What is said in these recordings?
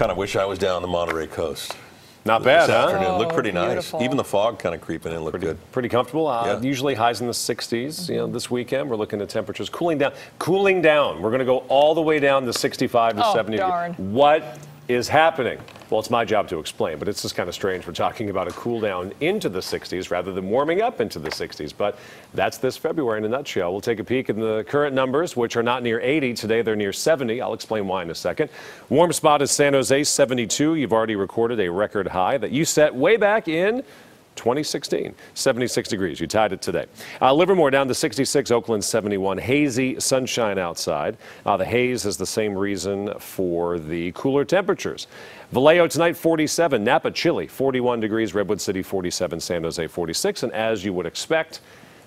Kind of wish I was down the Monterey coast. Not bad, this huh? afternoon. Looked pretty nice. Beautiful. Even the fog kind of creeping in looked good. Pretty comfortable. Usually highs in the 60s. You know, this weekend we're looking at temperatures cooling down. Cooling down. We're going to go all the way down to 65 to 70. Darn. What is happening? Well, it's my job to explain, but it's just kind of strange. We're talking about a cool down into the 60s rather than warming up into the 60s. But that's this February in a nutshell. We'll take a peek at the current numbers, which are not near 80. Today, they're near 70. I'll explain why in a second. Warm spot is San Jose, 72. You've already recorded a record high that you set way back in 2016, 76 degrees. You tied it today. Livermore down to 66, Oakland 71. Hazy sunshine outside. The haze is the same reason for the cooler temperatures. Vallejo tonight 47, Napa chilly 41 degrees, Redwood City 47, San Jose 46, and as you would expect,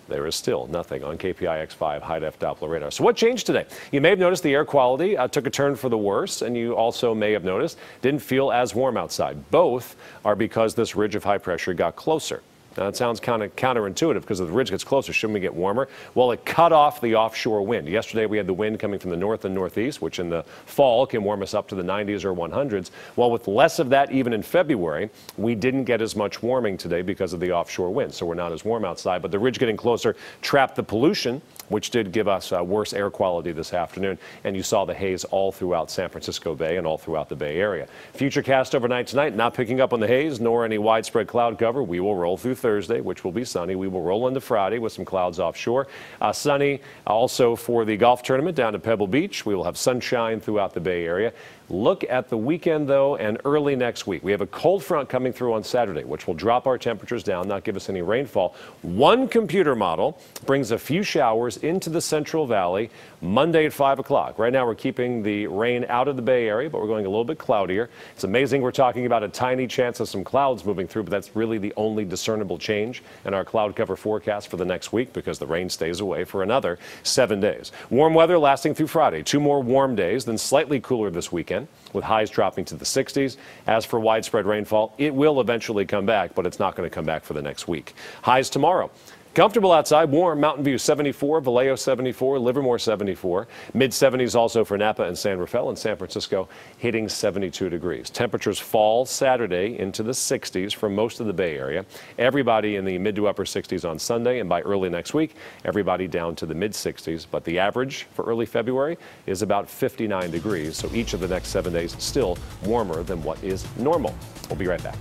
there is still nothing on KPIX 5 high-def Doppler radar. So what changed today? You may have noticed the air quality took a turn for the worse, and you also may have noticed didn't feel as warm outside. Both are because this ridge of high pressure got closer. Now, it sounds kind of counterintuitive because if the ridge gets closer, shouldn't we get warmer? Well, it cut off the offshore wind. Yesterday, we had the wind coming from the north and northeast, which in the fall can warm us up to the 90s or 100s. Well, with less of that even in February, we didn't get as much warming today because of the offshore wind. So we're not as warm outside, but the ridge getting closer trapped the pollution, which did give us worse air quality this afternoon. And you saw the haze all throughout San Francisco Bay and all throughout the Bay Area. Futurecast overnight tonight, not picking up on the haze nor any widespread cloud cover. We will roll through Thursday, which will be sunny. We will roll into Friday with some clouds offshore. Sunny also for the golf tournament down at Pebble Beach. We will have sunshine throughout the Bay Area. Look at the weekend, though, and early next week. We have a cold front coming through on Saturday, which will drop our temperatures down, not give us any rainfall. One computer model brings a few showers into the Central Valley Monday at 5 o'clock. Right now, we're keeping the rain out of the Bay Area, but we're going a little bit cloudier. It's amazing we're talking about a tiny chance of some clouds moving through, but that's really the only discernible change in our cloud cover forecast for the next week because the rain stays away for another 7 days. Warm weather lasting through Friday. 2 more warm days, then slightly cooler this weekend, with highs dropping to the 60s. As for widespread rainfall, it will eventually come back, but it's not going to come back for the next week. Highs tomorrow. Comfortable outside, warm. Mountain View 74, Vallejo 74, Livermore 74. Mid-70s also for Napa and San Rafael, and San Francisco hitting 72 degrees. Temperatures fall Saturday into the 60s for most of the Bay Area. Everybody in the mid to upper 60s on Sunday, and by early next week, everybody down to the mid-60s. But the average for early February is about 59 degrees, so each of the next 7 days still warmer than what is normal. We'll be right back.